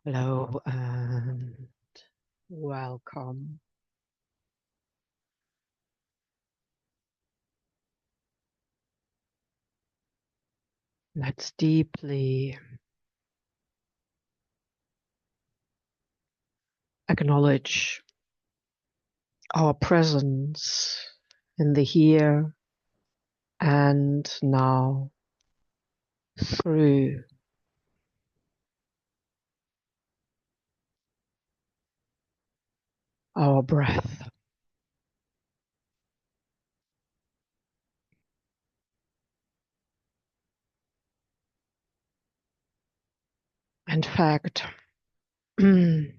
Hello and welcome. Let's deeply acknowledge our presence in the here and now through our breath. In fact, the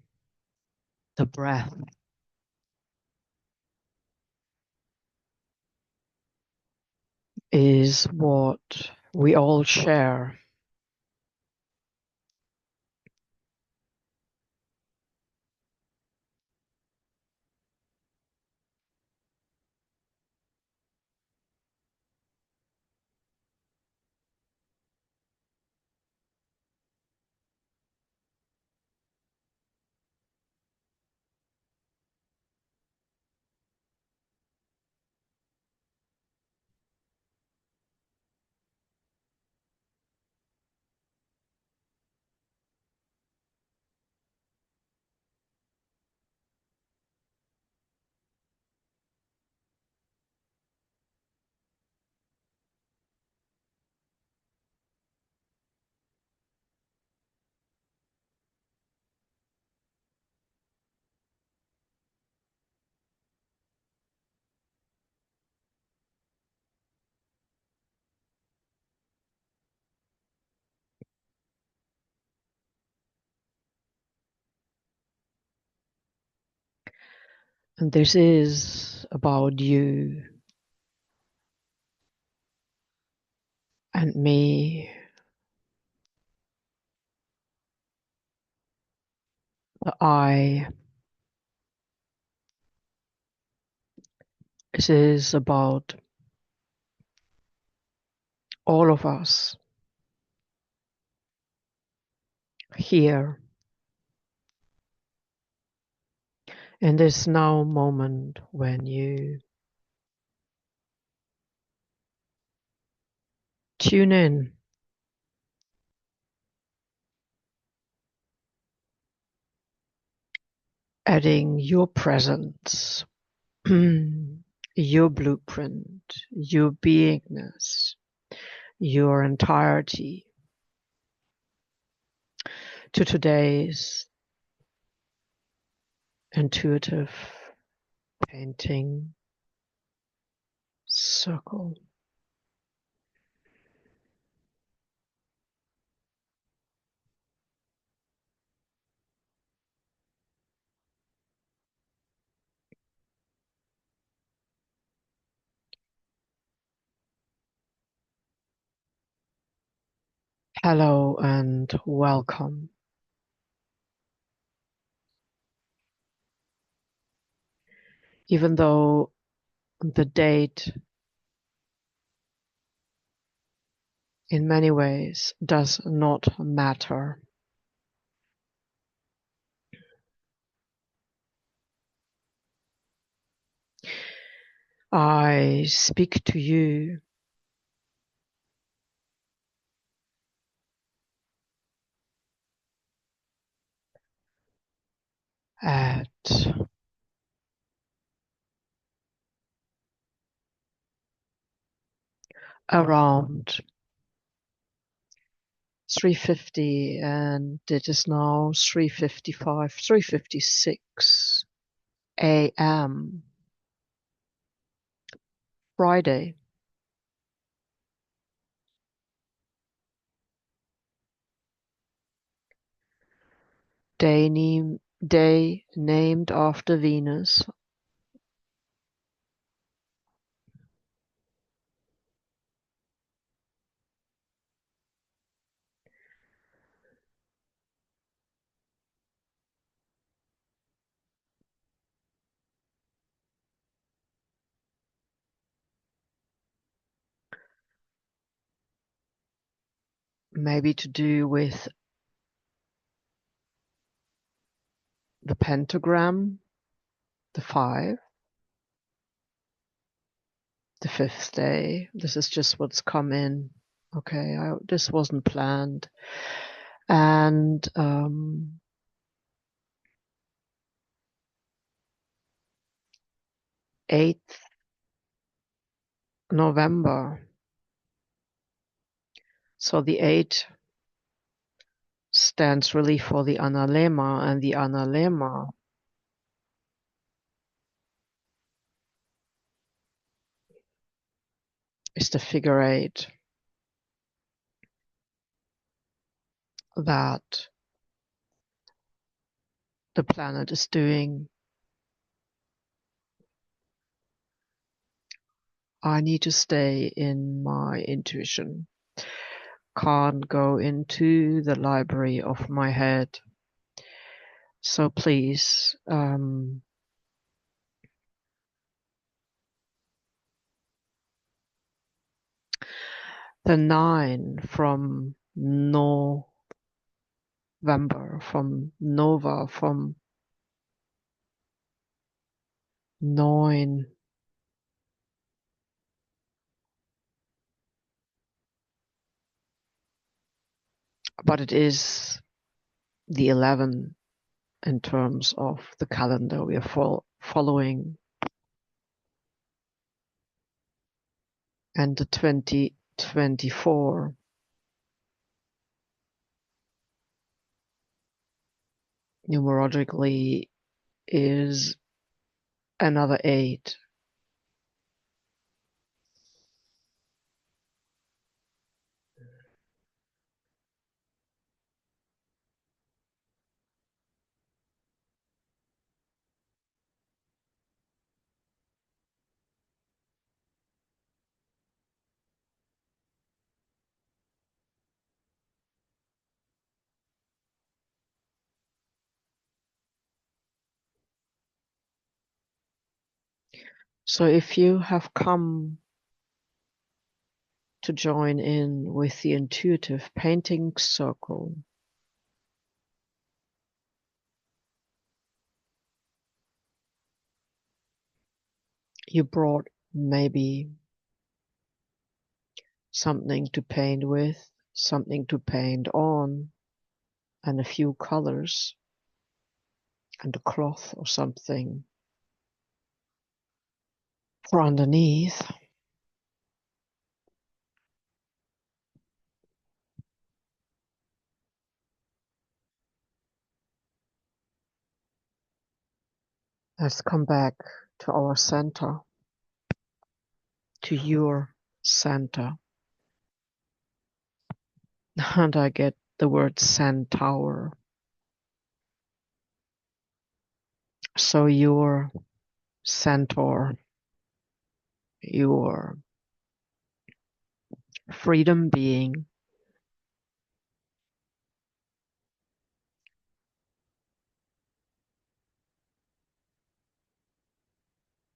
breath is what we all share. And this is about you and me, the I. This is about all of us here in this now moment when you tune in, adding your presence, your blueprint, your beingness, your entirety to today's intuitive painting circle. Hello and welcome. Even though the date in many ways does not matter, I speak to you at around 3:50, and it is now 3:55, 3:56 a.m. Friday. Day named after Venus. Maybe to do with the pentagram, the 5, the 5th day. This is just what's come in. Okay, this wasn't planned. And 8th November. So the 8 stands really for the analema, and the analema is the figure 8 that the planet is doing. I need to stay in my intuition. Can't go into the library of my head. So please, the 9 from November, from Nova, from 9. But it is the 11 in terms of the calendar we are following. And the 2024 numerologically is another 8. So if you have come to join in with the intuitive painting circle, you brought maybe something to paint with, something to paint on, and a few colors, and a cloth or something for underneath. Let's come back to our center, to your center. And I get the word centaur. So your centaur, your freedom being,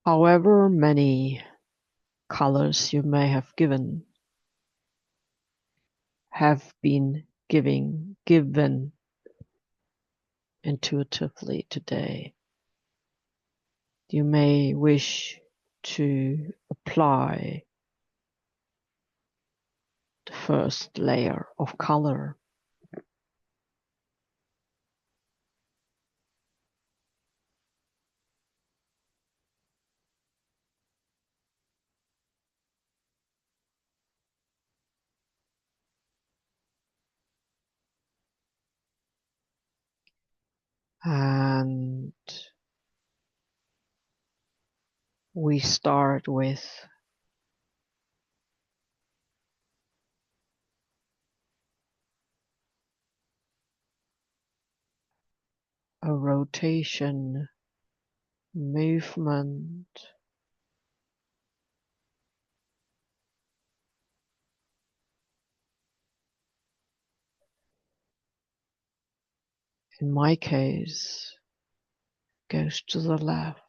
however many colors you may have given, have been given intuitively today. You may wish to apply the first layer of color. And we start with a rotation movement. In my case, goes to the left.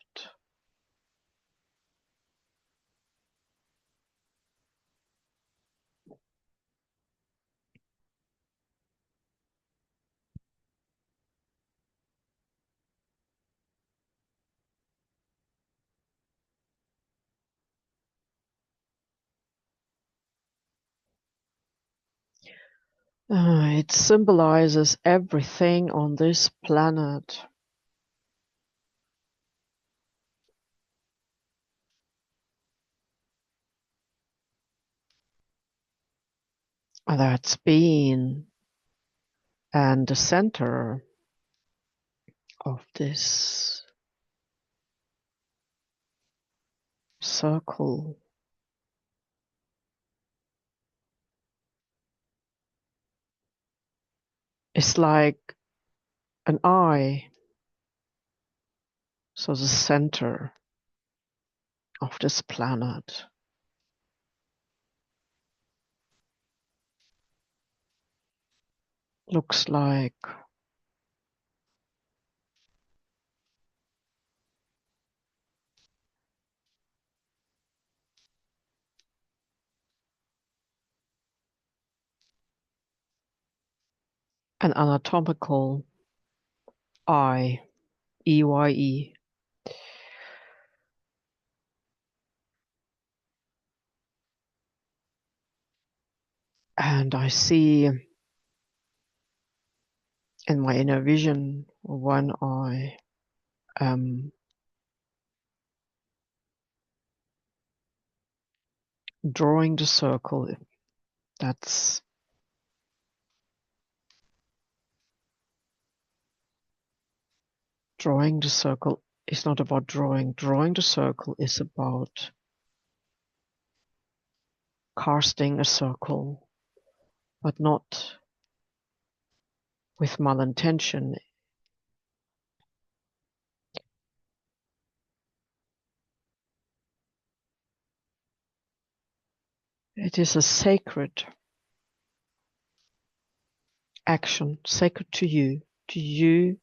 It symbolizes everything on this planet. That's been and the center of this circle is like an eye. So the center of this planet looks like an anatomical eye, EYE. And I see in my inner vision when I am drawing the circle. That's drawing the circle is not about drawing. Drawing the circle is about casting a circle, but not with malintention. It is a sacred action, sacred to you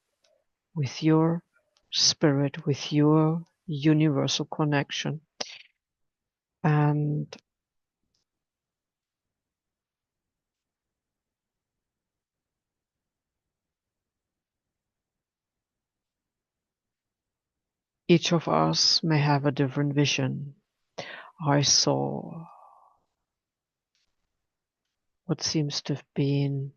with your spirit, with your universal connection. And each of us may have a different vision. I saw what seems to have been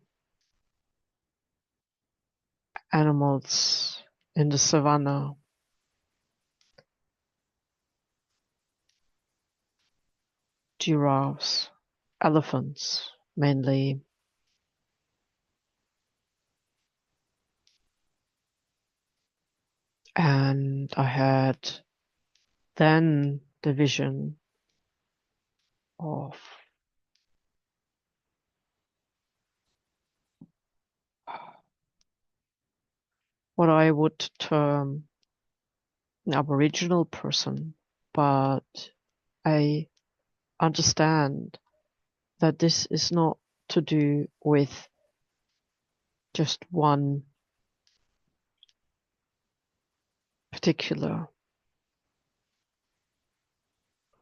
animals in the savannah, giraffes, elephants mainly, and I had then the vision of what I would term an Aboriginal person, but I understand that this is not to do with just one particular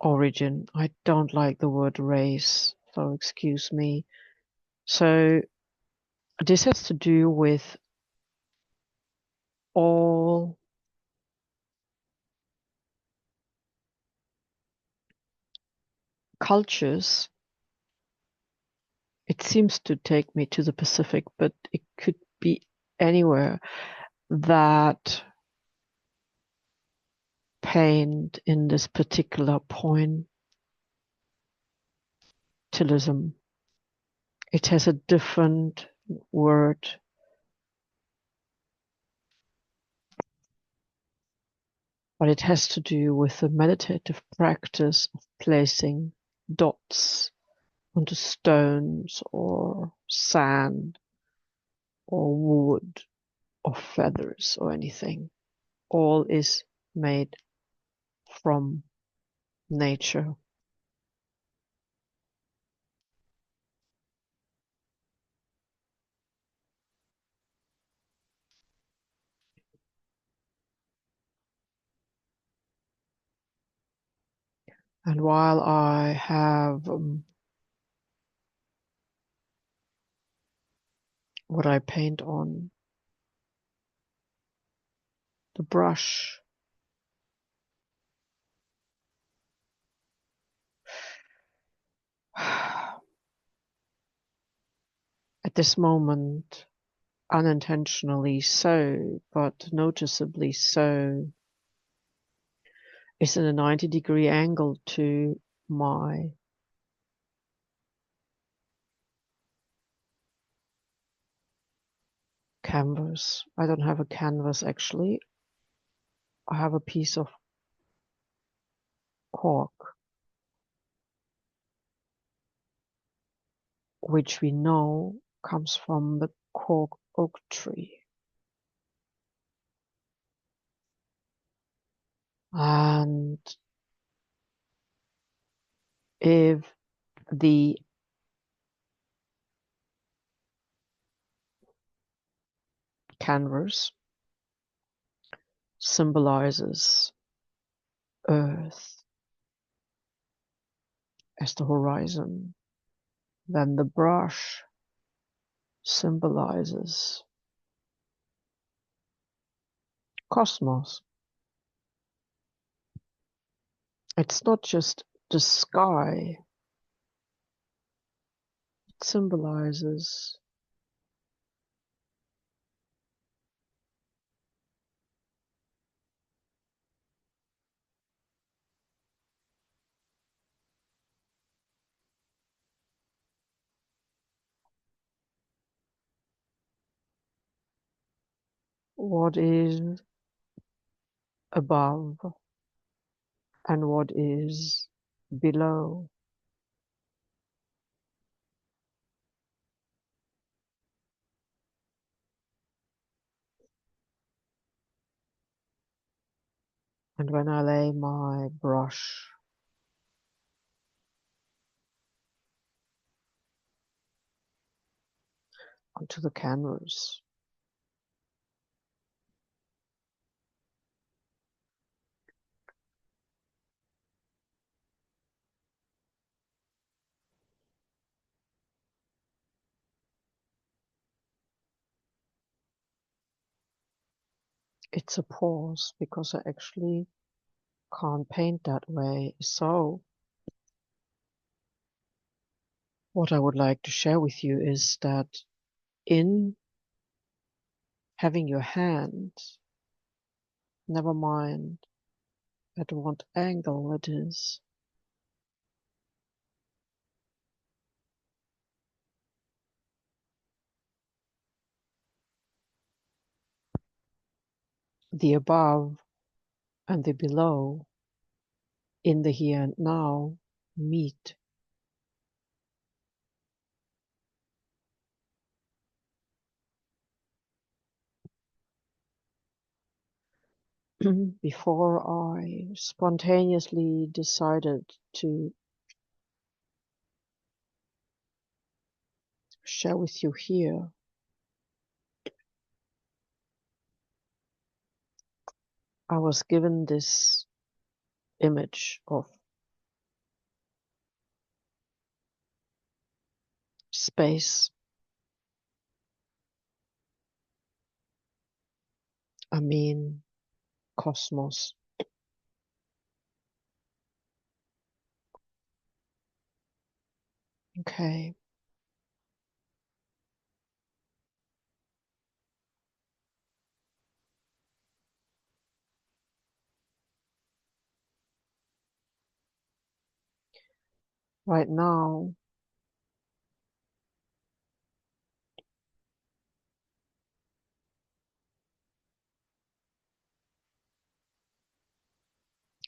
origin. I don't like the word race, so excuse me. So this has to do with all cultures. It seems to take me to the Pacific, but it could be anywhere that paint in this particular pointillism. It has a different word, but it has to do with the meditative practice of placing dots onto stones or sand or wood or feathers or anything. All is made from nature. And while I have what I paint on the brush, At this moment, unintentionally so, but noticeably so, is in a 90-degree angle to my canvas. I don't have a canvas actually. I have a piece of cork, which we know comes from the cork oak tree. And if the canvas symbolizes Earth as the horizon, then the brush symbolizes cosmos. It's not just the sky, it symbolizes what is above and what is below. And when I lay my brush onto the canvas, it's a pause because I actually can't paint that way. So what I would like to share with you is that in having your hand, never mind at what angle it is, the above and the below in the here and now meet. Before I spontaneously decided to share with you here, I was given this image of space. I mean, cosmos. Okay. Right now,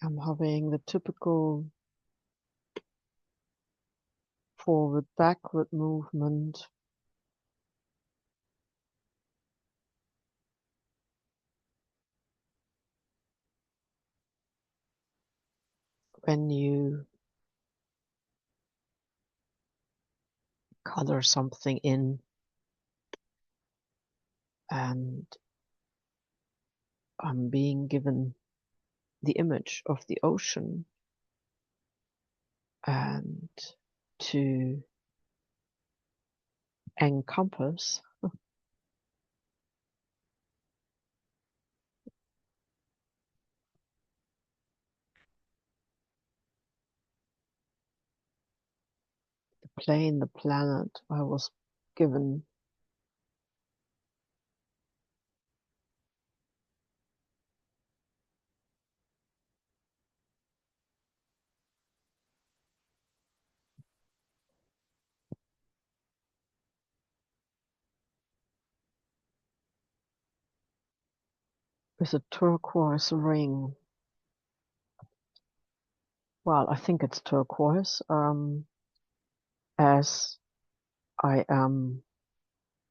I'm having the typical forward-backward movement. When you color something in, and I'm being given the image of the ocean, and to encompass the plane, the planet, I was given with a turquoise ring. Well, I think it's turquoise, as I am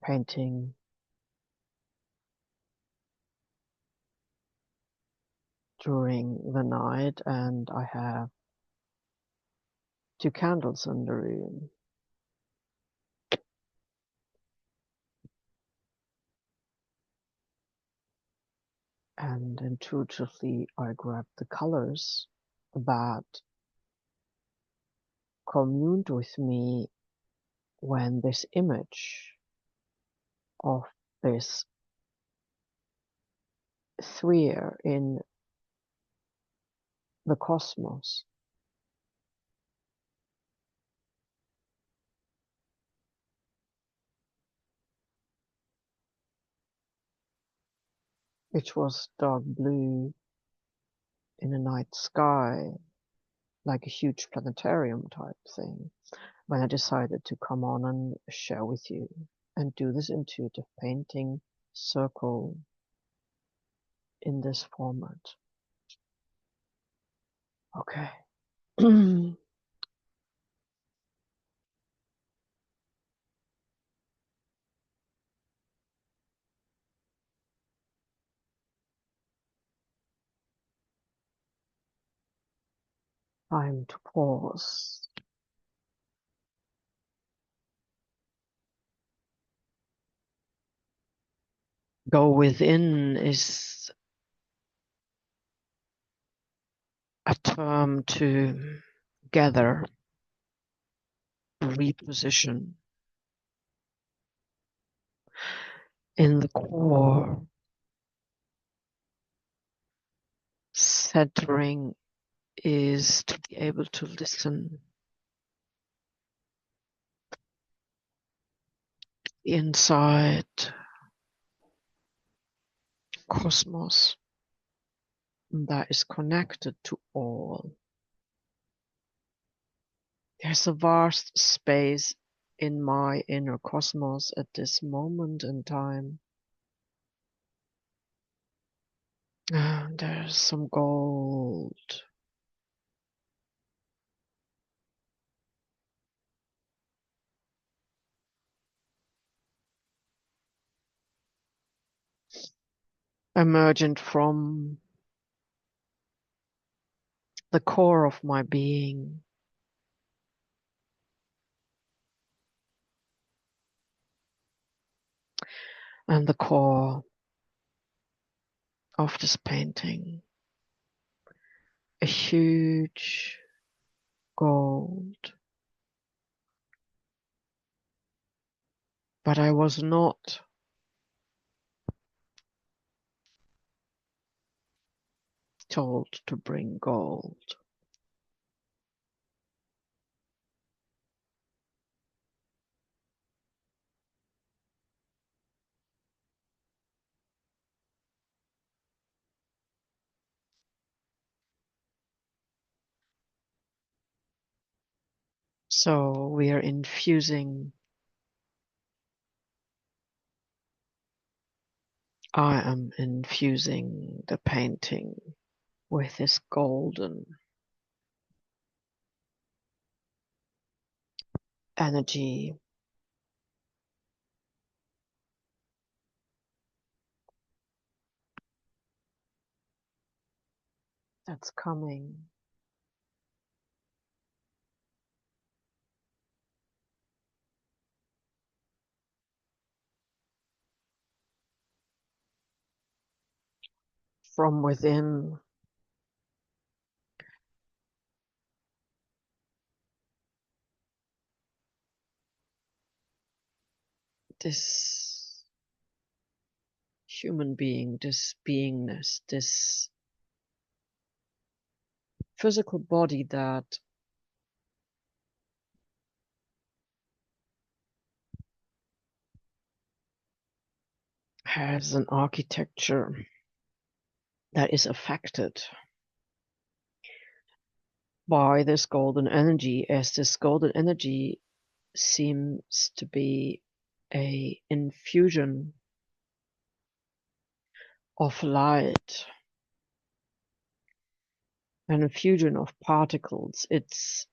painting during the night, and I have 2 candles in the room. And intuitively, I grab the colors that communed with me when this image of this sphere in the cosmos which was dark blue in a night sky, like a huge planetarium type thing, when I decided to come on and share with you and do this intuitive painting circle in this format. Okay. Time to pause. Go within is a term to gather, reposition. In the core, centering is to be able to listen inside cosmos that is connected to all. There's a vast space in my inner cosmos at this moment in time. There's some gold. Emergent from the core of my being. And the core of this painting. A huge gold. But I was not told to bring gold. So we are infusing, I am infusing the painting with this golden energy. That's coming from within. This human being, this beingness, this physical body that has an architecture that is affected by this golden energy, as this golden energy seems to be a infusion of light, and a fusion of particles. It's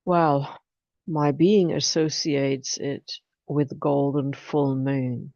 well, my being associates it with golden full moon.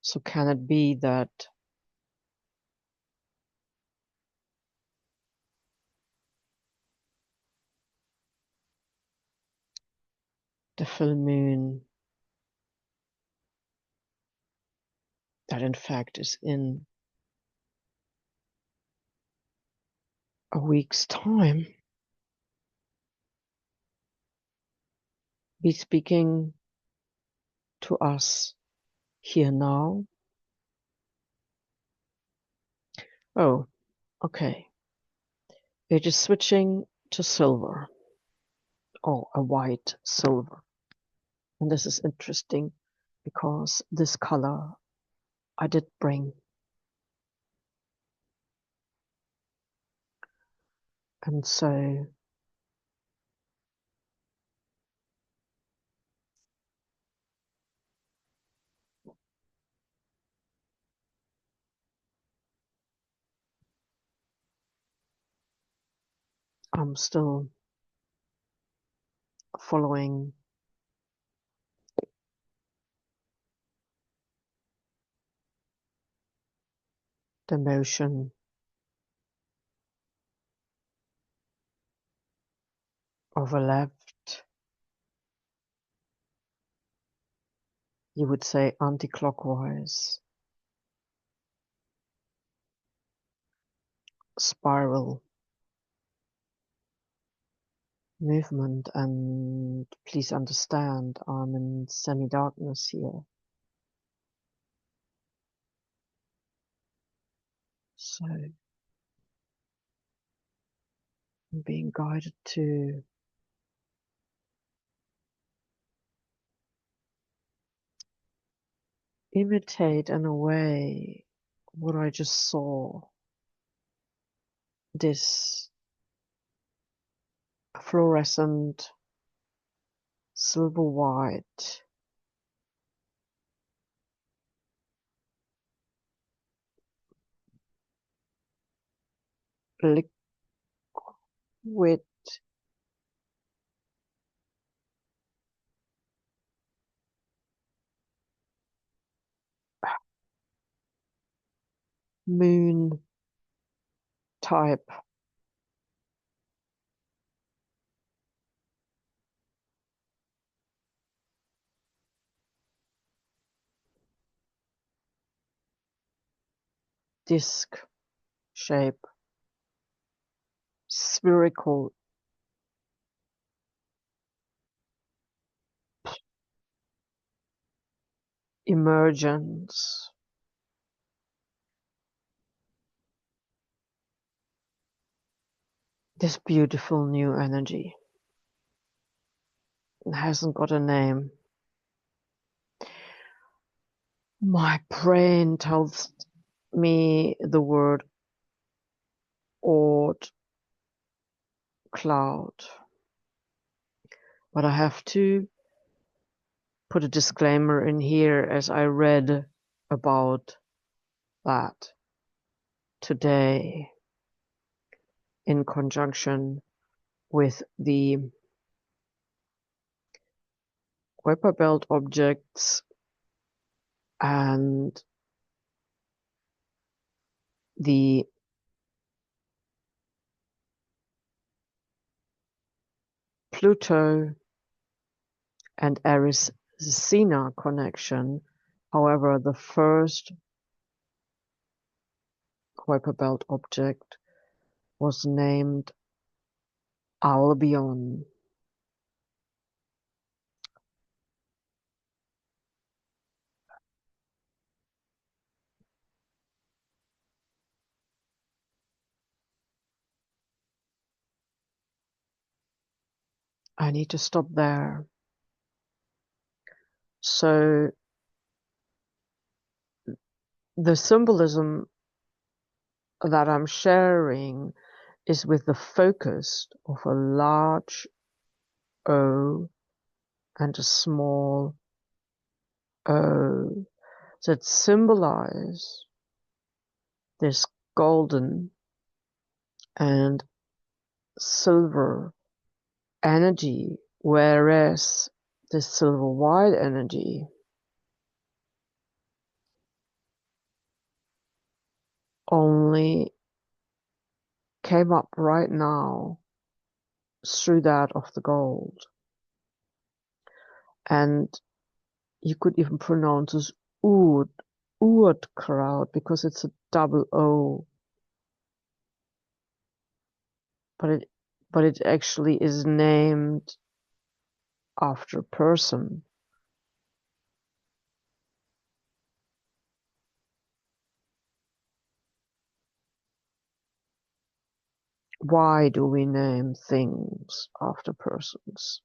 So can it be that the full moon, that in fact is in a week's time, be speaking to us here now? Oh, okay. It is switching to silver, or a white silver. And this is interesting because this color I did bring. And so I'm still following the motion of a left, you would say anti-clockwise spiral movement. And please understand, I'm in semi-darkness here. So I'm being guided to imitate in a way what I just saw. This fluorescent silver white liquid moon type disc shape, spherical emergence, this beautiful new energy. It hasn't got a name. My brain tells me the word odd cloud, but I have to put a disclaimer in here as I read about that today in conjunction with the Kuiper belt objects and the Pluto and Arisina connection. However, the first Kuiper belt object was named Albion. I need to stop there. So the symbolism that I'm sharing is with the focus of a large O and a small O that symbolize this golden and silver energy, whereas the silver white energy only came up right now through that of the gold. And you could even pronounce this Urkraut, because it's a double O. But it actually is named after a person. Why do we name things after persons?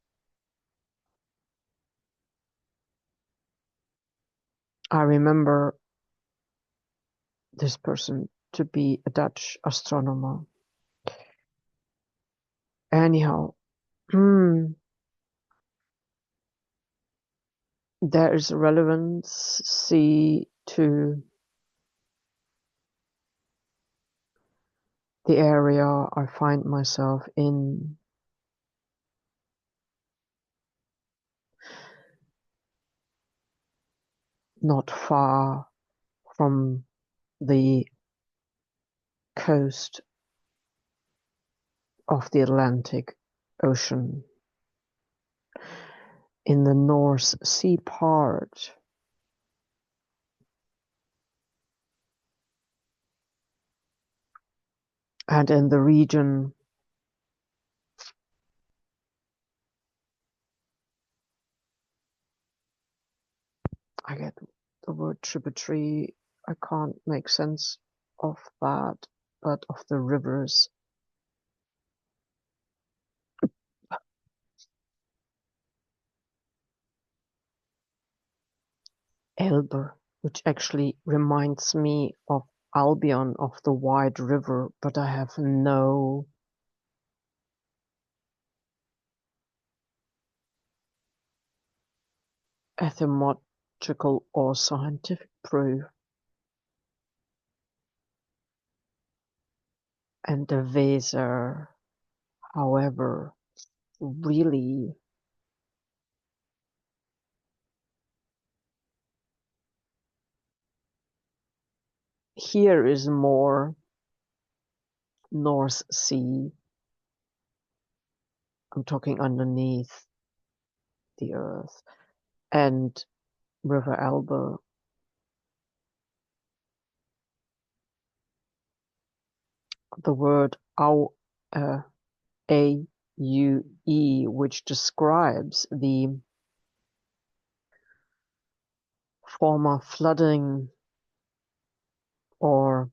I remember this person to be a Dutch astronomer. Anyhow, there is relevance to the area I find myself in. Not far from the coast of the Atlantic Ocean, in the North Sea part, and in the region I get the word tributary, I can't make sense of that, but of the rivers Elbe, which actually reminds me of Albion, of the wide river, but I have no etymological or scientific proof. And the Weser, however, really here is more North Sea. I'm talking underneath the earth. And River Elbe, the word A-U-E, which describes the former flooding or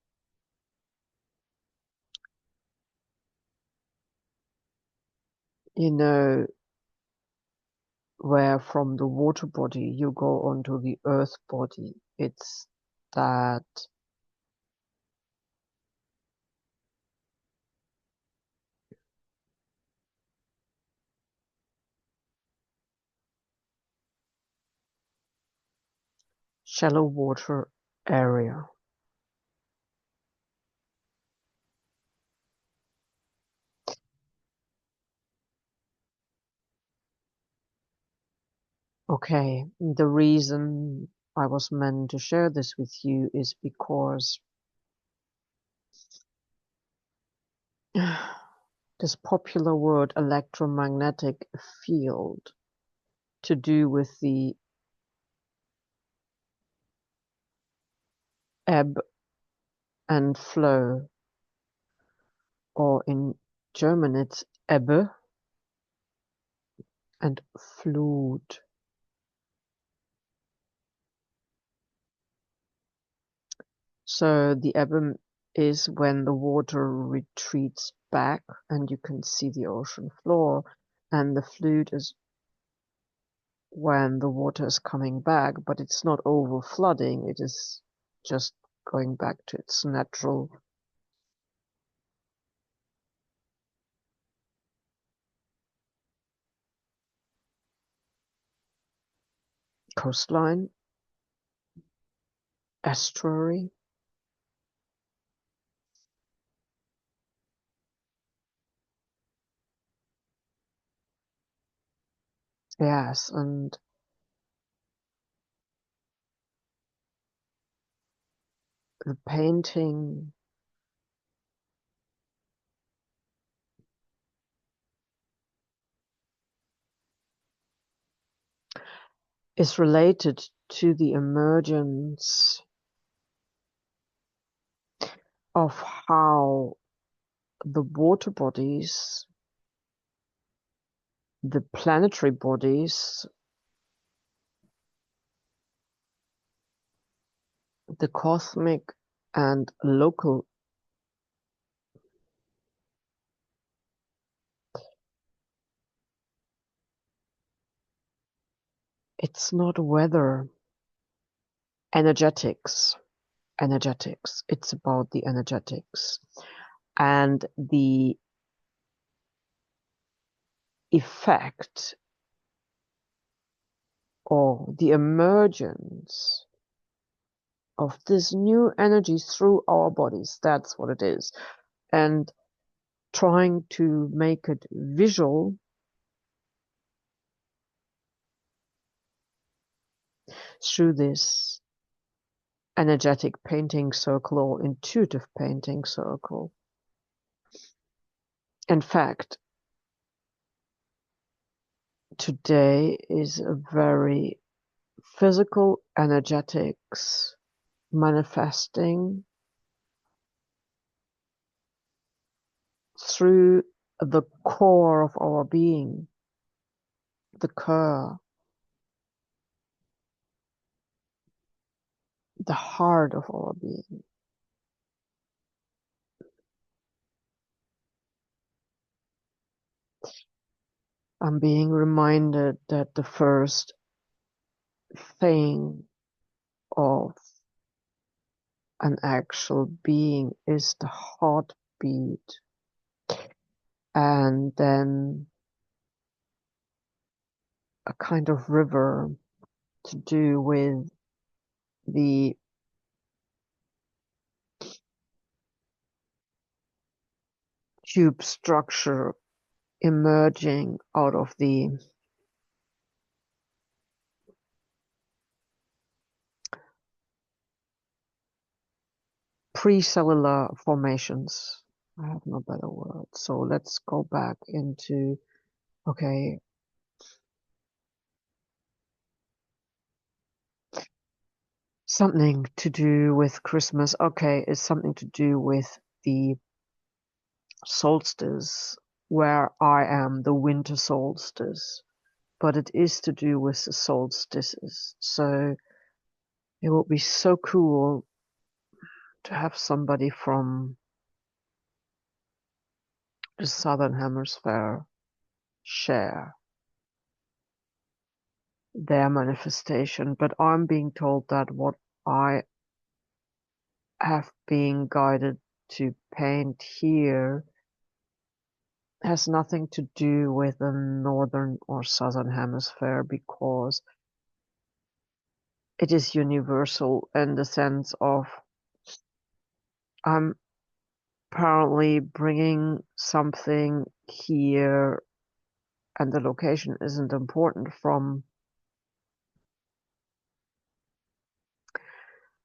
where from the water body you go onto the earth body. It's that shallow water area. Okay, the reason I was meant to share this with you is because this popular word electromagnetic field, to do with the ebb and flow, or in German it's Ebbe and Flut. So the ebbe is when the water retreats back and you can see the ocean floor, and the Flut is when the water is coming back, but it's not over flooding, it is just going back to its natural coastline, estuary. Yes, and the painting is related to the emergence of how the water bodies, the planetary bodies, the cosmic and local, it's not weather, energetics, it's about the energetics and the effect or the emergence of this new energy through our bodies. That's what it is. And trying to make it visual through this energetic painting circle or intuitive painting circle. In fact, today is a very physical energetics manifesting through the core of our being, the core, the heart of our being. I'm being reminded that the first thing of an actual being is the heartbeat, and then a kind of river to do with the tube structure emerging out of the pre-cellular formations. I have no better word. So let's go back into, okay, something to do with Christmas. Okay, it's something to do with the solstice, where I am the winter solstice, but it is to do with the solstices. So it would be so cool to have somebody from the southern hemisphere share their manifestation, but I'm being told that what I have been guided to paint here has nothing to do with the northern or southern hemisphere, because it is universal in the sense of I'm apparently bringing something here, and the location isn't important, from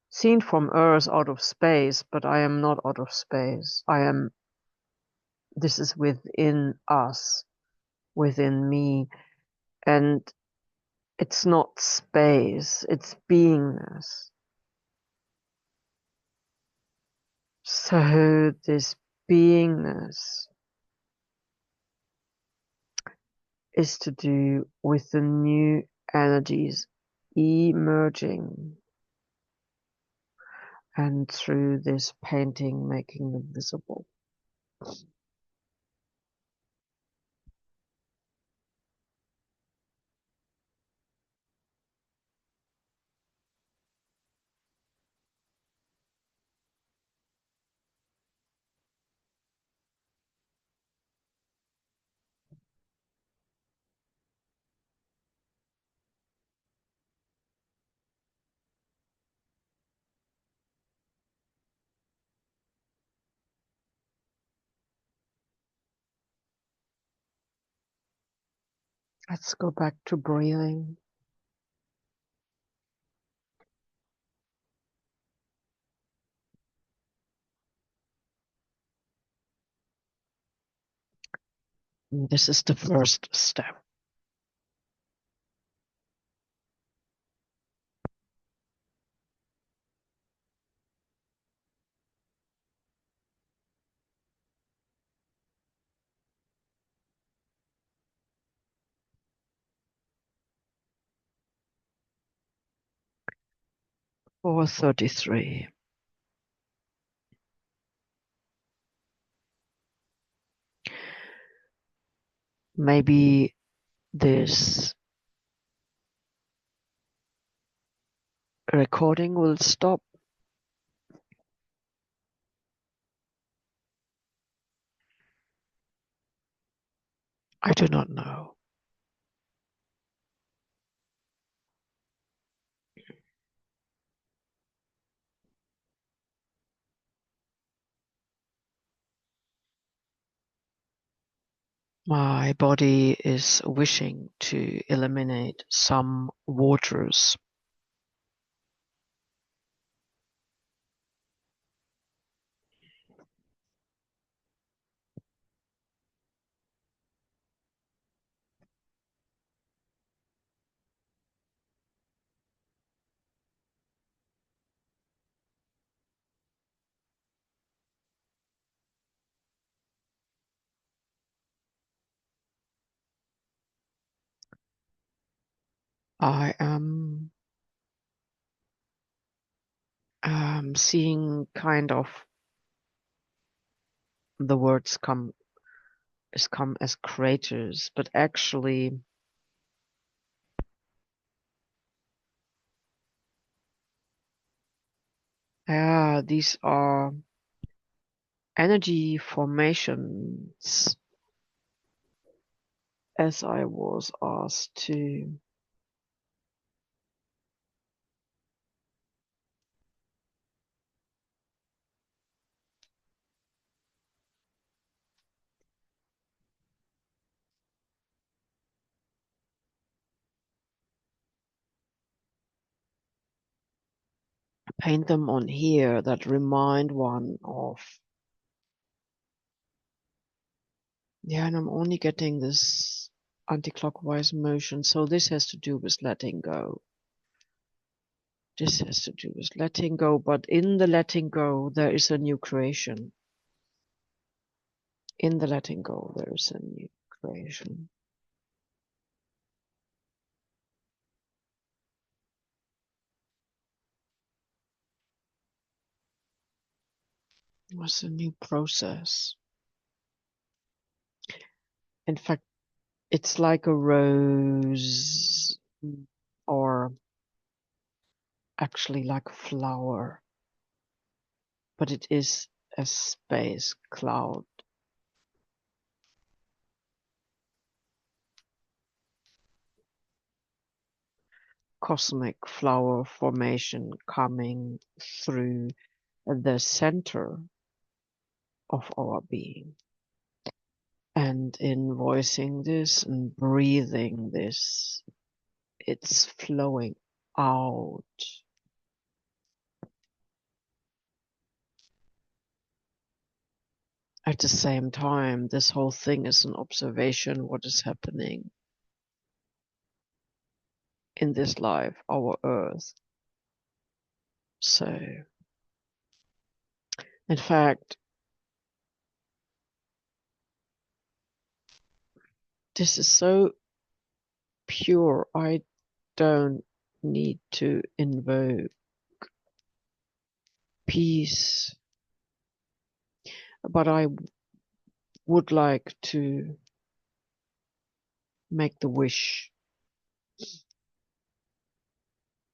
seen from Earth out of space, but I am not out of space. This is within us, within me, and it's not space, it's beingness. So this beingness is to do with the new energies emerging, and through this painting making them visible. Let's go back to breathing. This is the first step. Or 33. Maybe this recording will stop. I do not know. My body is wishing to eliminate some waters. I am seeing kind of the words come as craters, but actually these are energy formations, as I was asked to paint them on here that remind one of, and I'm only getting this anti-clockwise motion, so this has to do with letting go. This has to do with letting go, but in the letting go there is a new creation. In the letting go there is a new creation. It's a new process. In fact, it's like a rose, or actually like a flower, but it is a space cloud. Cosmic flower formation coming through the center of our being. And in voicing this and breathing this, it's flowing out. At the same time, this whole thing is an observation what is happening in this life, our earth. So, in fact, this is so pure. I don't need to invoke peace, but I would like to make the wish.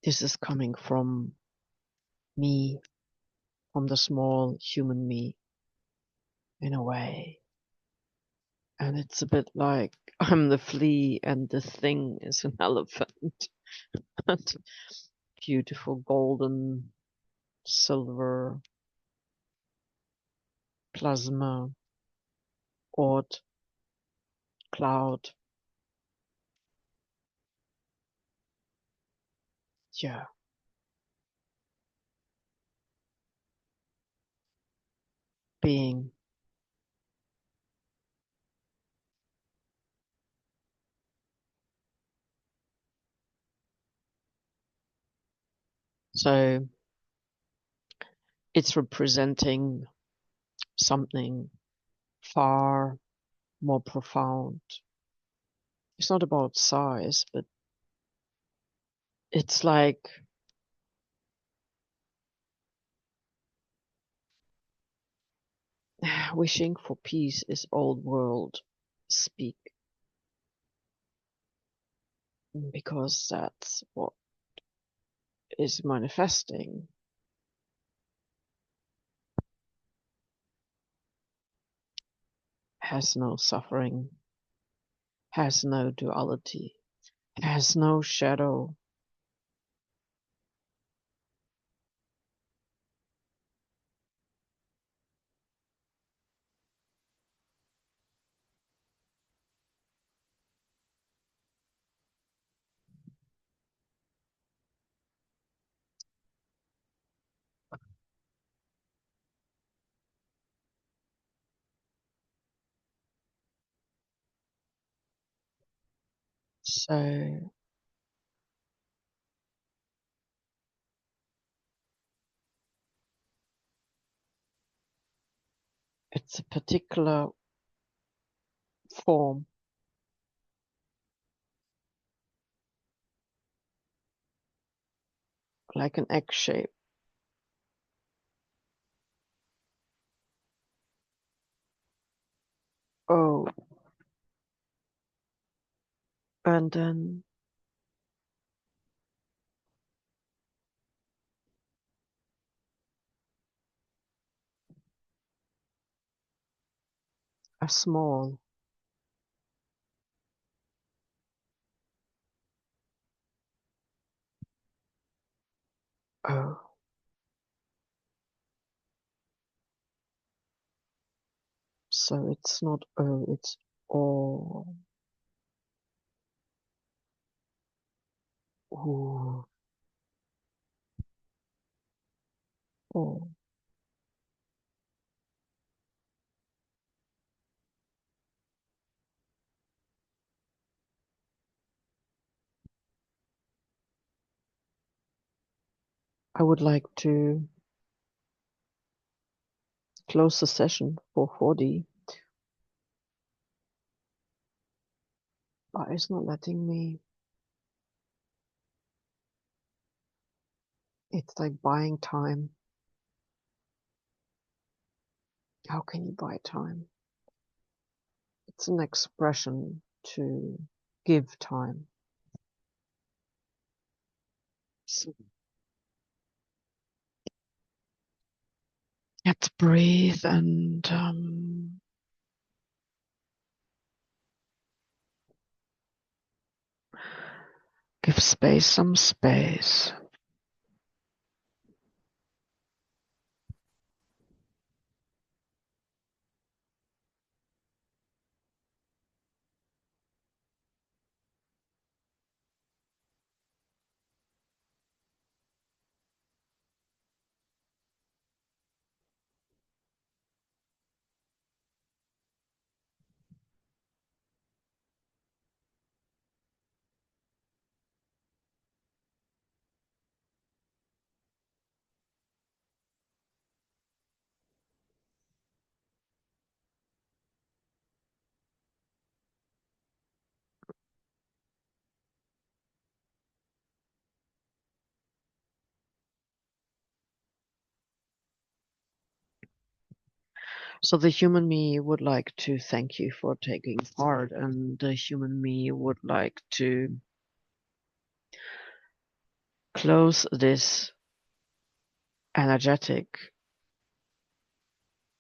This is coming from me, from the small human me, in a way. And it's a bit like I'm the flea and the thing is an elephant. And beautiful golden, silver, plasma, odd, cloud. Yeah, being. So it's representing something far more profound. It's not about size, but it's like wishing for peace is old world speak, because that's what is manifesting. Has no suffering, has no duality, has no shadow. So it's a particular form, like an egg shape. Oh, and then a small. Oh, so it's not oh, it's oh. Ooh, oh. I would like to close the session for 4D, but it's not letting me. It's like buying time. How can you buy time? It's an expression to give time. So let's breathe and give space some space. So the human me would like to thank you for taking part, and the human me would like to close this energetic,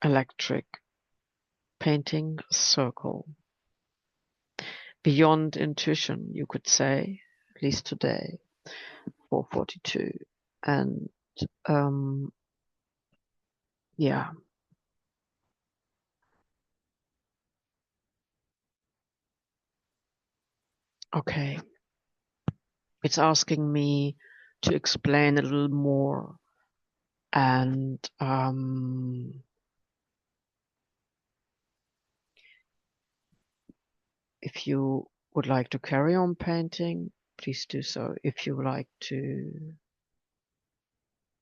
electric painting circle beyond intuition, you could say, at least today, 4:42. And yeah, okay. It's asking me to explain a little more, and if you would like to carry on painting, please do so. If you would like to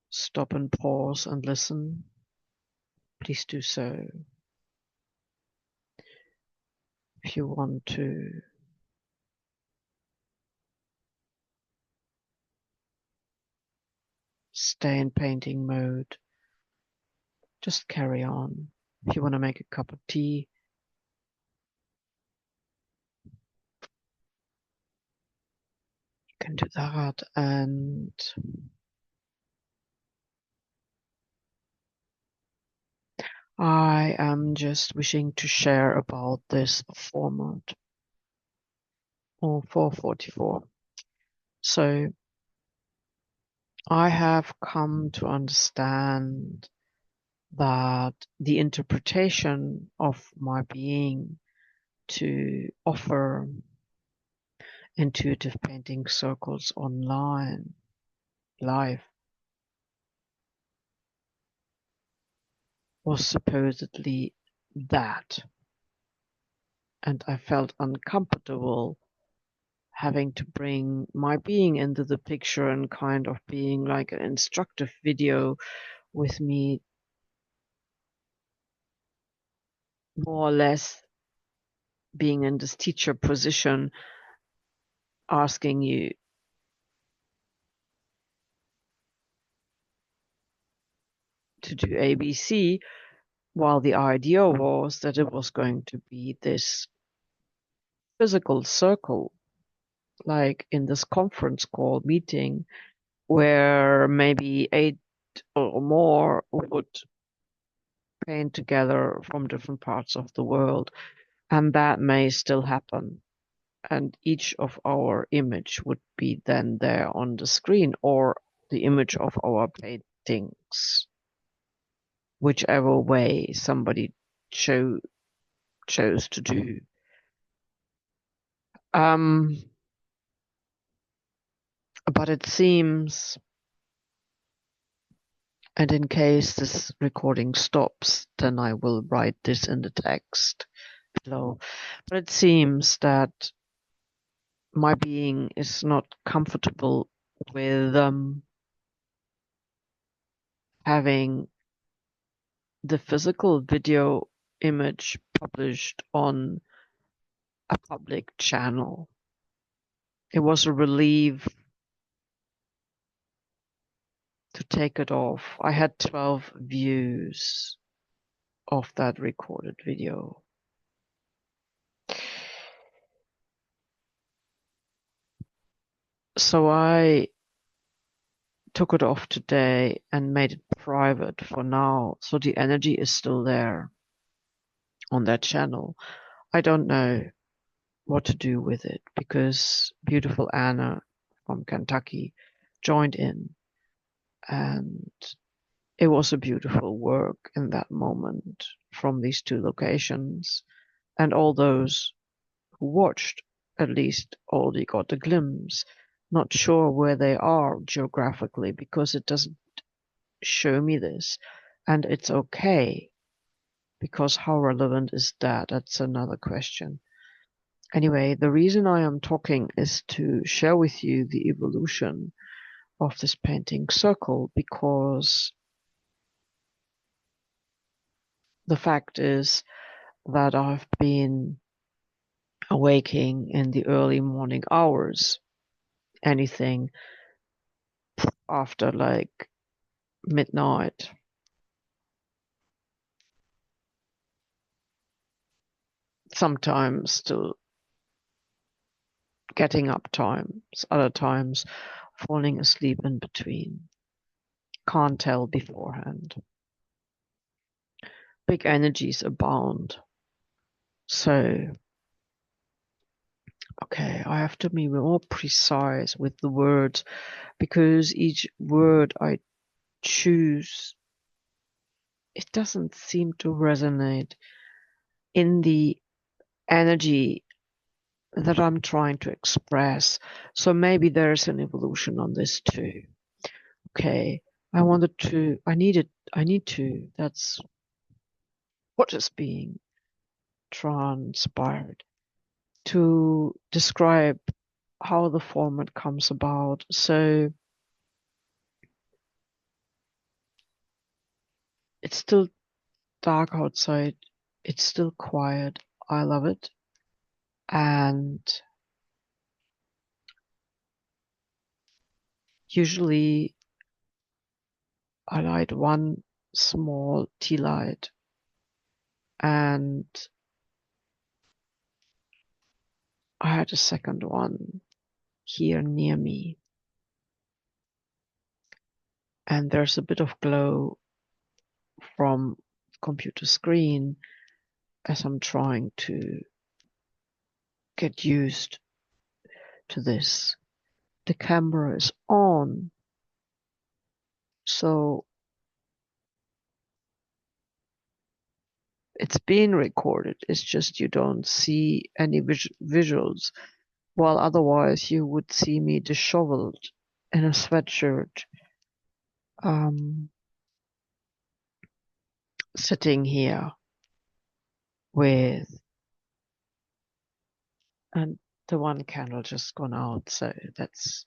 stop and pause and listen, please do so. If you want to stay in painting mode, just carry on. If you want to make a cup of tea, you can do that. And I am just wishing to share about this format or 444. So I have come to understand that the interpretation of my being to offer intuitive painting circles online, live, was supposedly that. And I felt uncomfortable having to bring my being into the picture and kind of being like an instructive video with me more or less being in this teacher position, asking you to do ABC, while the idea was that it was going to be this physical circle, like in this conference call meeting, where maybe 8 or more would paint together from different parts of the world. And that may still happen. And each of our image would be then there on the screen, or the image of our paintings, whichever way somebody chose to do. But it seems, and in case this recording stops, then I will write this in the text below. But it seems that my being is not comfortable with having the physical video image published on a public channel. It was a relief to take it off. I had 12 views of that recorded video. So I took it off today and made it private for now. So the energy is still there on that channel. I don't know what to do with it because beautiful Anna from Kentucky joined in, and it was a beautiful work in that moment from these two locations. And all those who watched at least already got a glimpse. Not sure where they are geographically because it doesn't show me this, and it's okay, because how relevant is that? That's another question. Anyway, the reason I am talking is to share with you the evolution of this painting circle, because the fact is that I've been awaking in the early morning hours, anything after like midnight, sometimes still getting up times, other times falling asleep in between. Can't tell beforehand. Big energies abound. So, okay, I have to be more precise with the words because each word I choose, it doesn't seem to resonate in the energy that I'm trying to express. So maybe there's an evolution on this too. Okay, I need to, that's what is being transpired, to describe how the format comes about. So it's still dark outside. It's still quiet. I love it. And usually I light one small tea light, and I had a second one here near me. And there's a bit of glow from the computer screen as I'm trying to get used to this. The camera is on, so it's being recorded. It's just you don't see any visuals, while otherwise you would see me disheveled in a sweatshirt, sitting here with, and the one candle just gone out, so that's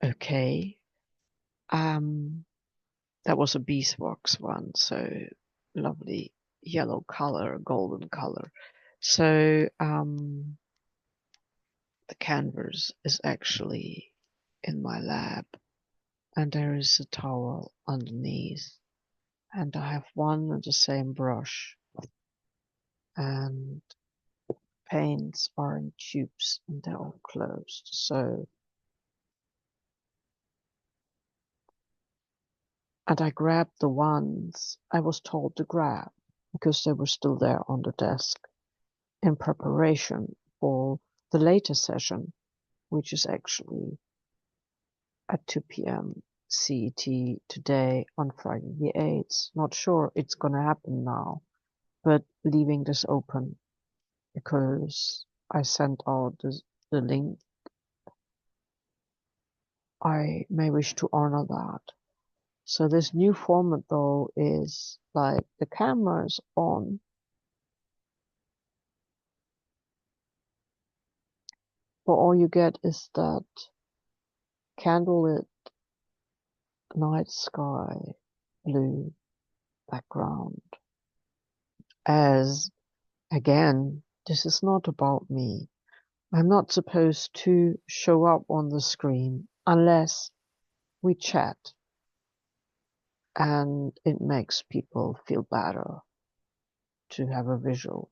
okay. That was a beeswax one, so lovely yellow color, golden color. So the canvas is actually in my lab, and there is a towel underneath, and I have one and the same brush, and paints are in tubes and they're all closed. So, and I grabbed the ones I was told to grab because they were still there on the desk in preparation for the later session, which is actually at 2 p.m. CET today on Friday the 8th. Not sure it's gonna happen now, but leaving this open because I sent out the link. I may wish to honor that. So this new format though is like the camera is on, but all you get is that candlelit night sky blue background. As again, this is not about me. I'm not supposed to show up on the screen unless we chat and it makes people feel better to have a visual.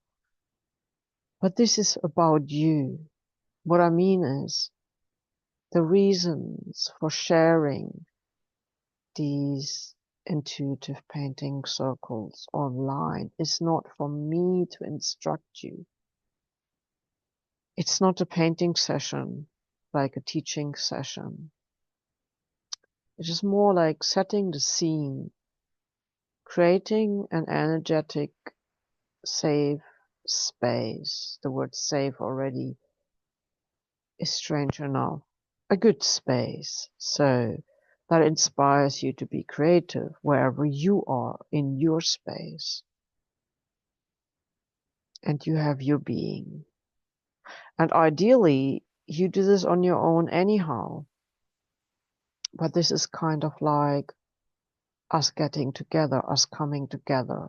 But this is about you. What I mean is the reasons for sharing these intuitive painting circles online is not for me to instruct you. It's not a painting session like a teaching session. It is more like setting the scene, creating an energetic, safe space. The word safe already is strange enough. A good space, so that inspires you to be creative wherever you are in your space. And you have your being. And ideally, you do this on your own anyhow. But this is kind of like us getting together, us coming together,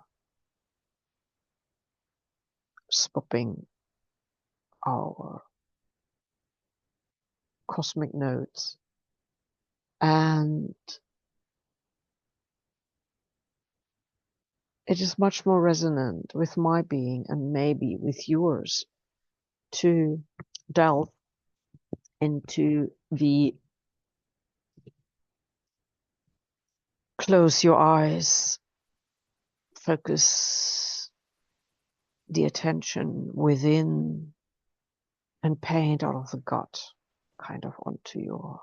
swapping our cosmic notes. And it is much more resonant with my being and maybe with yours to delve into the close your eyes, focus the attention within, and paint out of the gut kind of onto your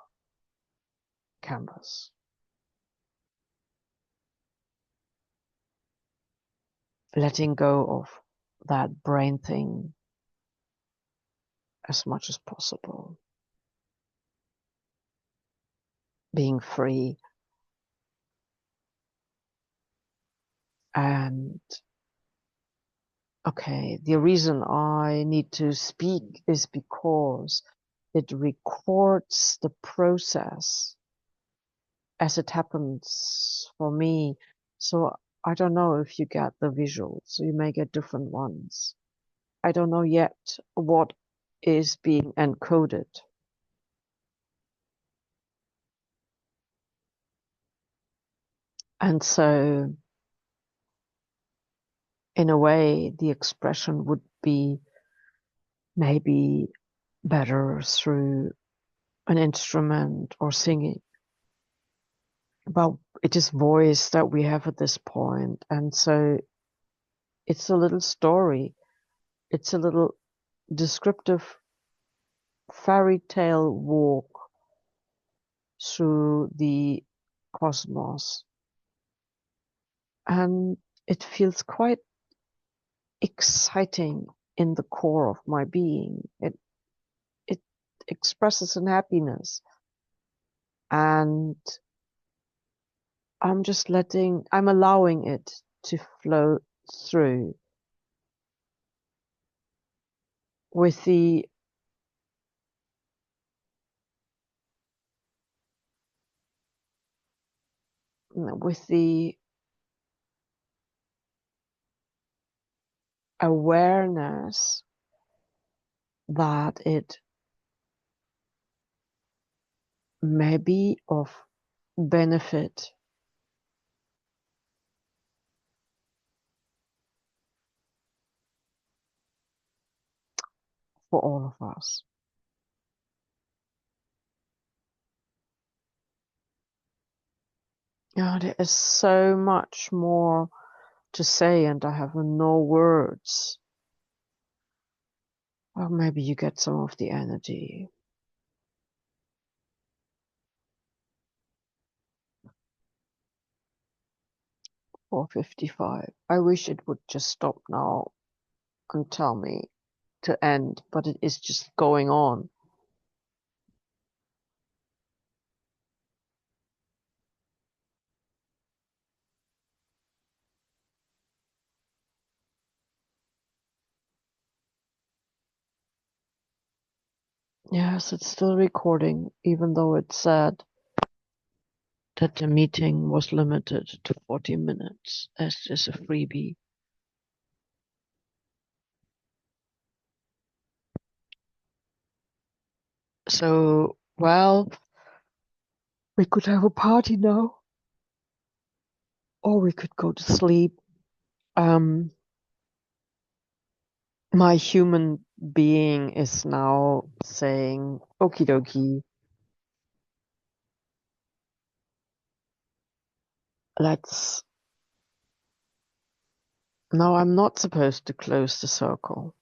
canvas. Letting go of that brain thing as much as possible. Being free. And okay, the reason I need to speak is because it records the process as it happens for me. So I don't know if you get the visuals. You may get different ones. I don't know yet what is being encoded. And so, in a way, the expression would be maybe better through an instrument or singing. But it is voice that we have at this point. And so it's a little story. It's a little descriptive fairy tale walk through the cosmos. And it feels quite exciting in the core of my being. It expresses an happiness. And I'm allowing it to flow through with the awareness that it may be of benefit for all of us. There is so much more to say, and I have no words. Well, maybe you get some of the energy. 4:55. I wish it would just stop now and tell me to end, but it is just going on. Yes, it's still recording, even though it said that the meeting was limited to 40 minutes as just a freebie. So, well, we could have a party now, or we could go to sleep. My human being is now saying, okie dokie, let's. No, I'm not supposed to close the circle.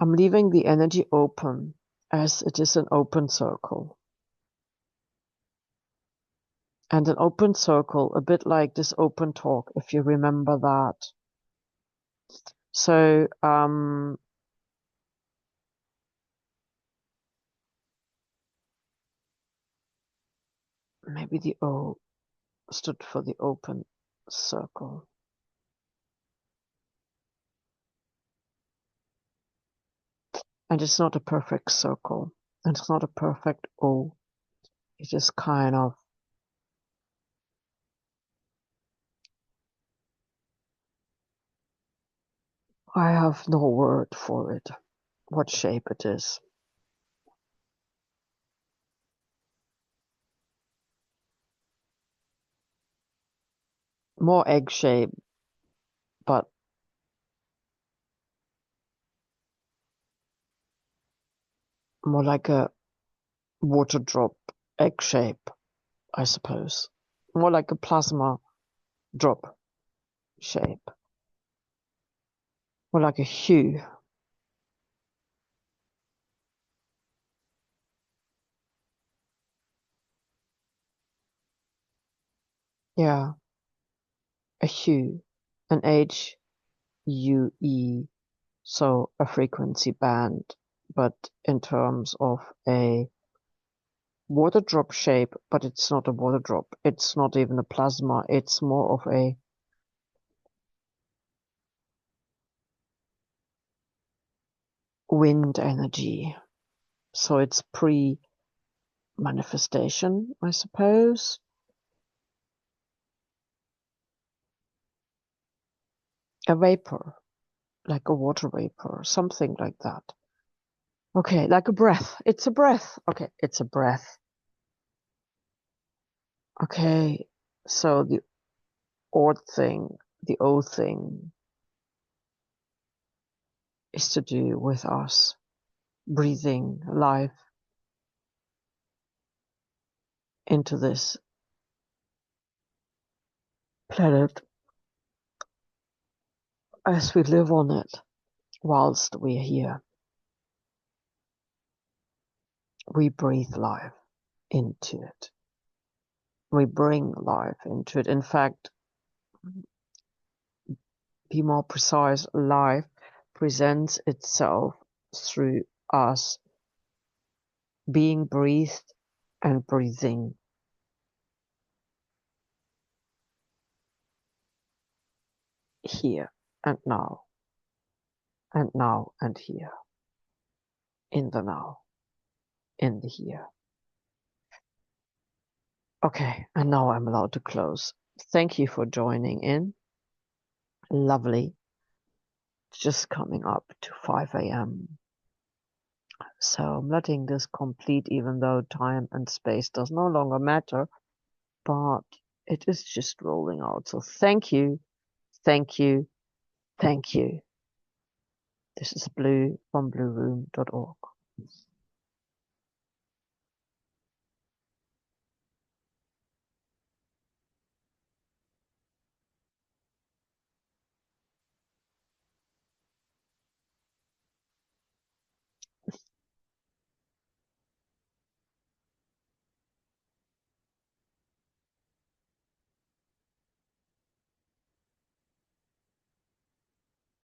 I'm leaving the energy open as it is an open circle. And an open circle, a bit like this open talk, if you remember that. So, maybe the O stood for the open circle. And it's not a perfect circle. And it's not a perfect O. It is kind of, I have no word for it, what shape it is. more egg shape, but more like a water drop egg shape, I suppose. More like a plasma drop shape. More like a hue. Yeah, a hue. An HUE, so a frequency band, but in terms of a water drop shape, but it's not a water drop. It's not even a plasma. It's more of a wind energy. So it's pre-manifestation, I suppose. A vapor, like a water vapor, something like that. Okay, like a breath. It's a breath. Okay, it's a breath. Okay, so the odd thing, the O thing, is to do with us breathing life into this planet as we live on it whilst we're here. We breathe life into it. We bring life into it. In fact, be more precise, life presents itself through us being breathed and breathing here and now and here, in the now, in the here. Okay, and now I'm allowed to close. Thank you for joining in. Lovely. Just coming up to 5 a.m. So I'm letting this complete, even though time and space does no longer matter, but it is just rolling out. So thank you, thank you, thank you. This is Blue from blueroom.org.